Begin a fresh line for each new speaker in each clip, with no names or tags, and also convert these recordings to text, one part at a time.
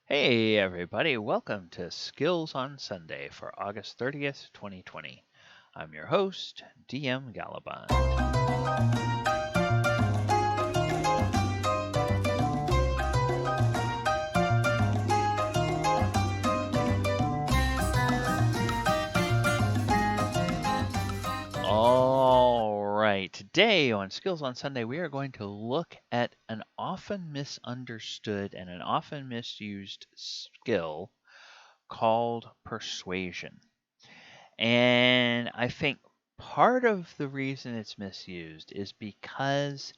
Hey everybody, welcome to Skills on Sunday for August 30th, 2020. I'm your host, DM Gallibond. All right, today on Skills on Sunday, we are going to look at an often misunderstood and an often misused skill called persuasion. And I think part of the reason it's misused is because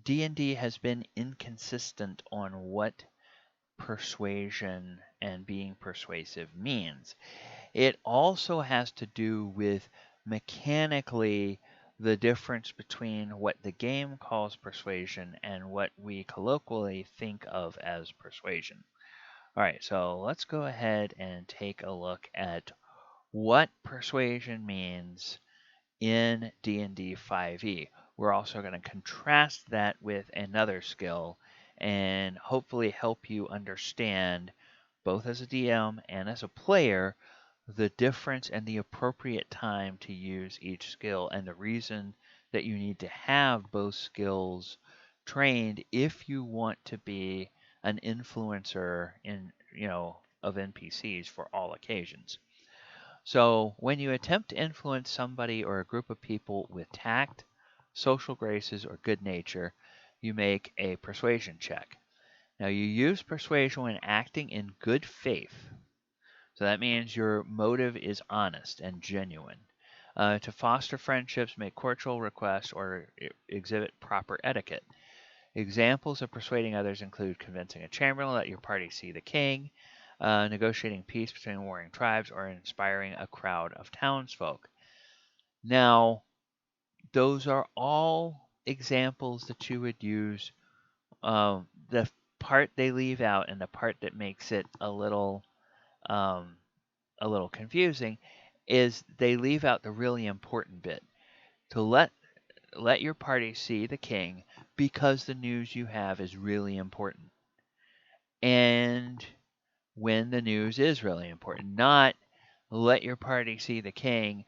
D&D has been inconsistent on what persuasion and being persuasive means. It also has to do with mechanically the difference between what the game calls persuasion and what we colloquially think of as persuasion. All right, so let's go ahead and take a look at what persuasion means in D&D 5e. We're also going to contrast that with another skill and hopefully help you understand, both as a DM and as a player, the difference and the appropriate time to use each skill and the reason that you need to have both skills trained if you want to be an influencer of NPCs for all occasions. So, when you attempt to influence somebody or a group of people with tact, social graces, or good nature, you make a persuasion check. Now, you use persuasion when acting in good faith. So that means your motive is honest and genuine. To foster friendships, make cordial requests, or exhibit proper etiquette. Examples of persuading others include convincing a chamberlain to let your party see the king, negotiating peace between warring tribes, or inspiring a crowd of townsfolk. Now, those are all examples that you would use. The part they leave out and the part that makes it um, a little confusing is they leave out the really important bit to let your party see the king because the news you have is really important. And when the news is really important, not let your party see the king,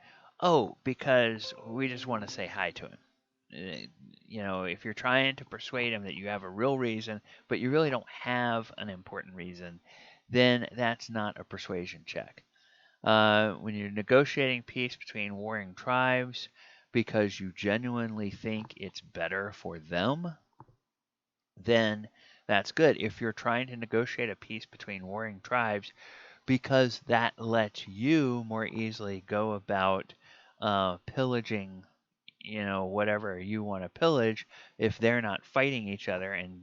because we just want to say hi to him. If you're trying to persuade him that you have a real reason, but you really don't have an important reason, then that's not a persuasion check. When you're negotiating peace between warring tribes because you genuinely think it's better for them, then that's good. If you're trying to negotiate a peace between warring tribes because that lets you more easily go about pillaging, whatever you want to pillage, if they're not fighting each other and,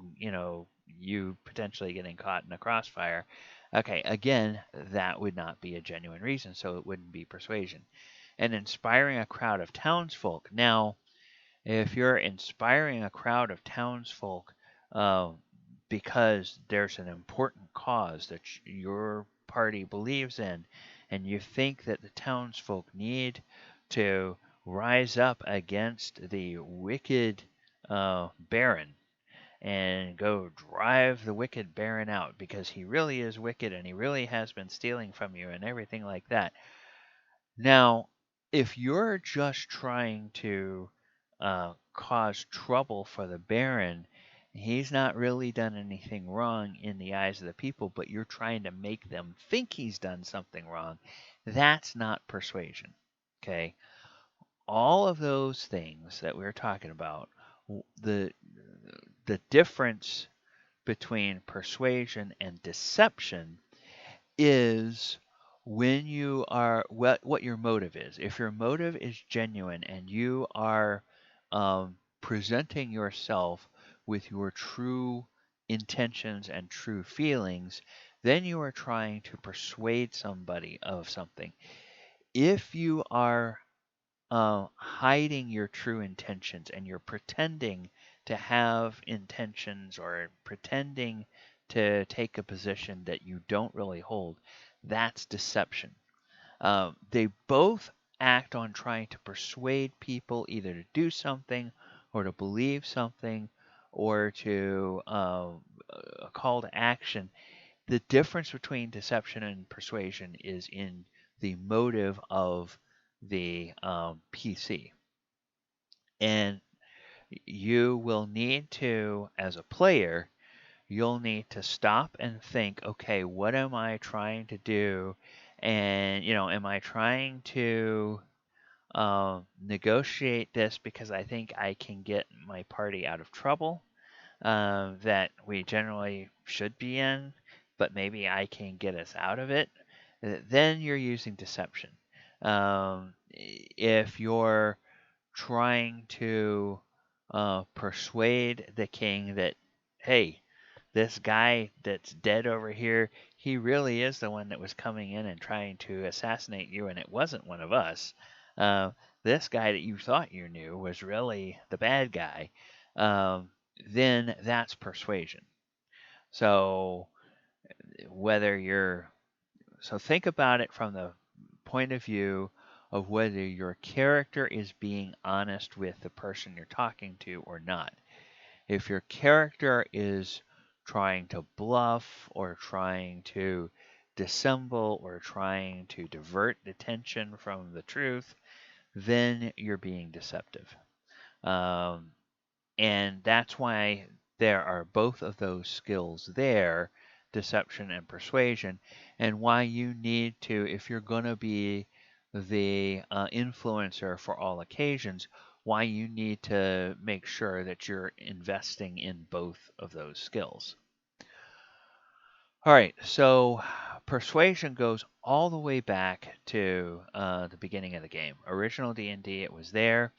you potentially getting caught in a crossfire. Okay, again, that would not be a genuine reason, so it wouldn't be persuasion. And inspiring a crowd of townsfolk. Now, if you're inspiring a crowd of townsfolk uh, because there's an important cause that your party believes in, and you think that the townsfolk need to rise up against the wicked Baron and go drive the wicked Baron out because he really is wicked and he really has been stealing from you and everything like that. Now, if you're just trying to cause trouble for the Baron, he's not really done anything wrong in the eyes of the people, but you're trying to make them think he's done something wrong. That's not persuasion. Okay? All of those things that we're talking about, the the difference between persuasion and deception is when you are what your motive is. If your motive is genuine and you are presenting yourself with your true intentions and true feelings, then you are trying to persuade somebody of something. If you are hiding your true intentions and you're pretending to have intentions or pretending to take a position that you don't really hold, that's deception. They both act on trying to persuade people either to do something or to believe something or to a call to action. The difference between deception and persuasion is in the motive of the PC. And you will need to, as a player, you'll need to stop and think, okay, what am I trying to do? And, am I trying to negotiate this because I think I can get my party out of trouble that we generally should be in, but maybe I can get us out of it? Then you're using deception. If you're trying to persuade the king that, hey, this guy that's dead over here, he really is the one that was coming in and trying to assassinate you, and it wasn't one of us. Uh, this guy that you thought you knew was really the bad guy. Then that's persuasion. So whether you're so think about it from the point of view of whether your character is being honest with the person you're talking to or not. If your character is trying to bluff or trying to dissemble or trying to divert attention from the truth, then you're being deceptive. And that's why there are both of those skills there, deception and persuasion, and why you need to, if you're going to be the influencer for all occasions, why you need to make sure that you're investing in both of those skills. All right, so persuasion goes all the way back to the beginning of the game. Original D&D, it was there.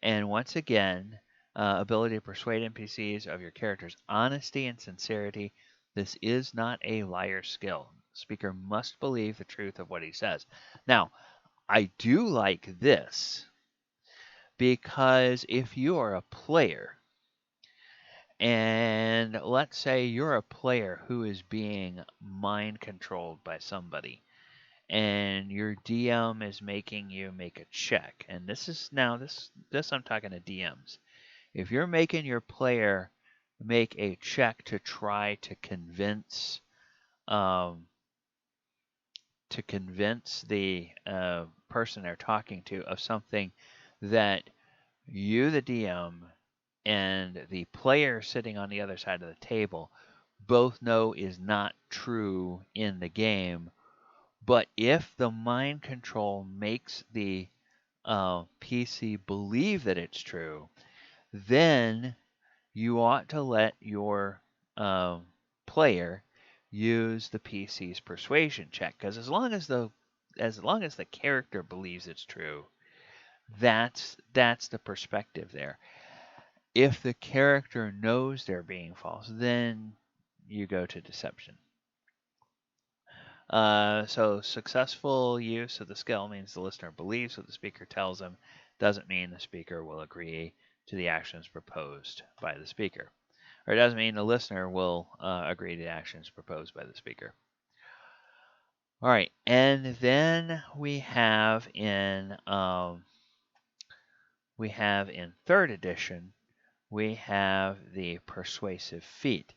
And once again, ability to persuade NPCs of your character's honesty and sincerity. This is not a liar skill. The speaker must believe the truth of what he says. Now, I do like this because if you are a player, and let's say you're a player who is being mind controlled by somebody, and your DM is making you make a check, and this I'm talking to DMs. If you're making your player make a check to try to convince the person they're talking to of something that you, the DM, and the player sitting on the other side of the table both know is not true in the game, but if the mind control makes the PC believe that it's true, then you ought to let your player use the PC's persuasion check, because as long as the character believes it's true, that's the perspective there. If the character knows they're being false, then you go to deception. So successful use of the skill means the listener believes what the speaker tells them. Doesn't mean the speaker will agree to the actions proposed by the speaker. Or it doesn't mean the listener will agree to the actions proposed by the speaker. All right, and then we have in 3rd edition, we have the persuasive feat,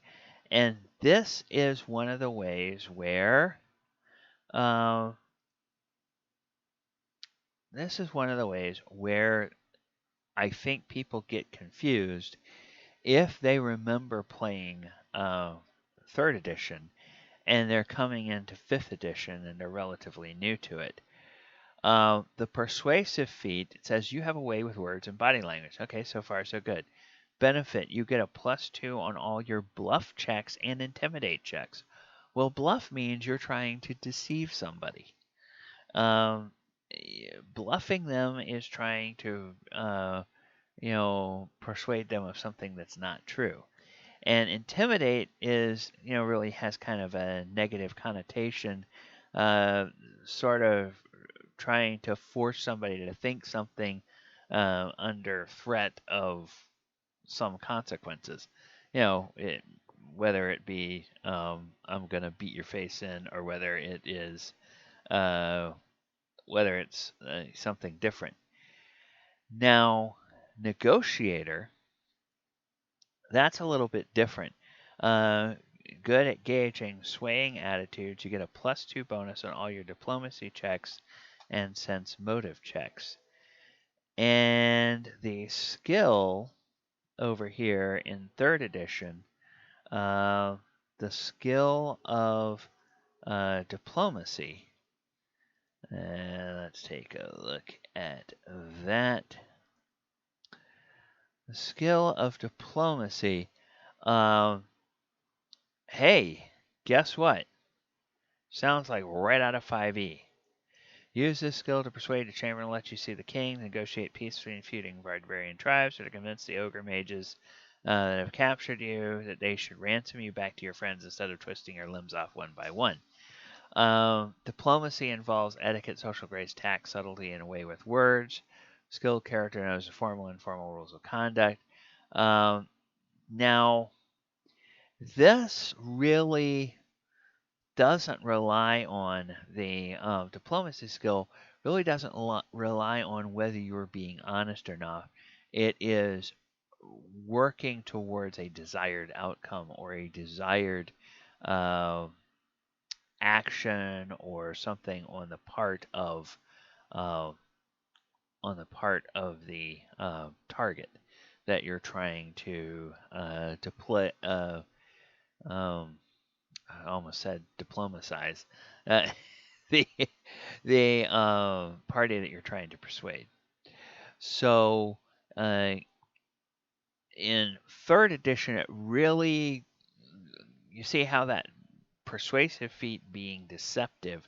and this is one of the ways where I think people get confused if they remember playing 3rd edition and they're coming into 5th edition and they're relatively new to it. The persuasive feat, it says you have a way with words and body language. Okay, so far so good. Benefit, you get a +2 on all your bluff checks and intimidate checks. Well, bluff means you're trying to deceive somebody. Bluffing them is trying to, persuade them of something that's not true. And intimidate is, really has kind of a negative connotation, sort of trying to force somebody to think something under threat of some consequences. Whether it be I'm going to beat your face in, or whether it is whether it's something different. Now, negotiator, that's a little bit different. good at gauging swaying attitudes. You get a +2 bonus on all your diplomacy checks and sense motive checks. And the skill over here in 3rd edition, the skill of diplomacy. Let's take a look at that. The skill of diplomacy. Hey, guess what? Sounds like right out of 5e. Use this skill to persuade a chamberlain to let you see the king, negotiate peace between feuding barbarian tribes, or to convince the ogre mages that have captured you that they should ransom you back to your friends instead of twisting your limbs off one by one. Diplomacy involves etiquette, social grace, tact, subtlety, and a way with words. Skilled character knows the formal and informal rules of conduct. Now, this really doesn't rely on the diplomacy skill, really doesn't rely on whether you're being honest or not. It is working towards a desired outcome or a desired action or something on the part of the target that you're trying to play. I almost said diplomatize. Uh, the party that you're trying to persuade. So in 3rd edition, it really, you see how that persuasive feat being deceptive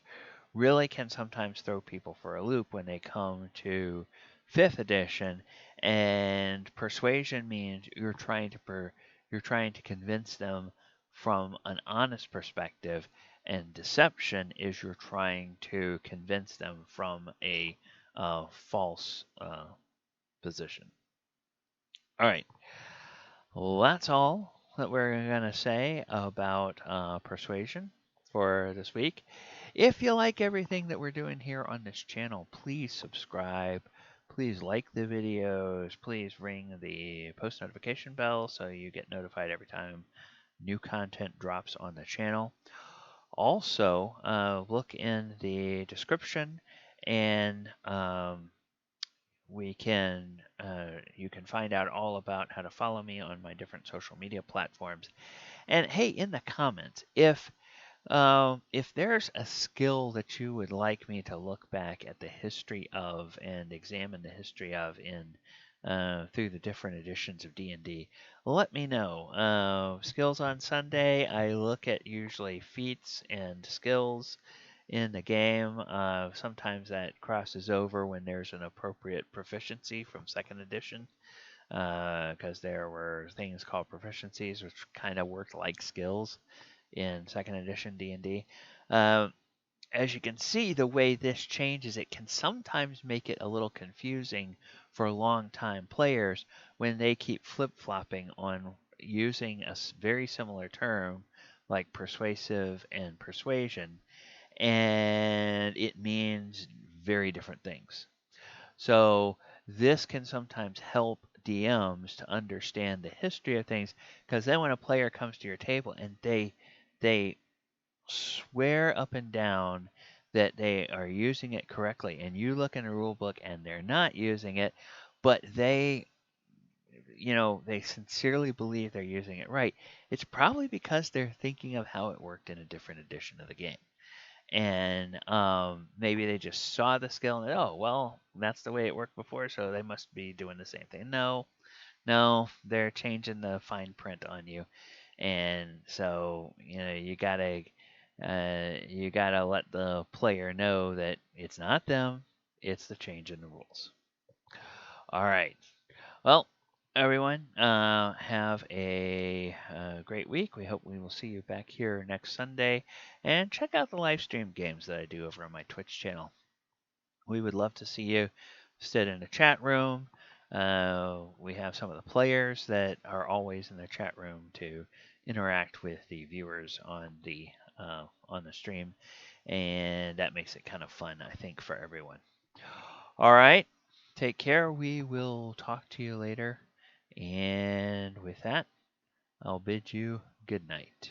really can sometimes throw people for a loop when they come to 5th edition, and persuasion means you're trying to convince them from an honest perspective, and deception is you're trying to convince them from a false position. All right. Well, that's all that we're going to say about persuasion for this week. If you like everything that we're doing here on this channel, please subscribe. Please like the videos. Please ring the post notification bell so you get notified every time new content drops on the channel. Also, look in the description, and you can find out all about how to follow me on my different social media platforms. And hey, in the comments, if there's a skill that you would like me to look back at the history of and examine the history of in through the different editions of D&D, let me know. Skills on Sunday, I look at usually feats and skills in the game. Sometimes that crosses over when there's an appropriate proficiency from 2nd edition, because there were things called proficiencies which kind of worked like skills in 2nd edition D&D. As you can see, the way this changes, it can sometimes make it a little confusing for long-time players when they keep flip-flopping on using a very similar term like persuasive and persuasion, and it means very different things. So this can sometimes help DMs to understand the history of things, because then when a player comes to your table and they swear up and down that they are using it correctly, and you look in a rule book and they're not using it, but they sincerely believe they're using it right, it's probably because they're thinking of how it worked in a different edition of the game. And maybe they just saw the skill and, oh, well, that's the way it worked before, so they must be doing the same thing. No, they're changing the fine print on you. And so, you gotta let the player know that it's not them, it's the change in the rules. All right. Well, everyone, have a great week. We hope we will see you back here next Sunday. And check out the live stream games that I do over on my Twitch channel. We would love to see you sit in the chat room. We have some of the players that are always in the chat room to interact with the viewers on the stream, and that makes it kind of fun, I think, for everyone. All right, take care. We will talk to you later, and with that, I'll bid you good night.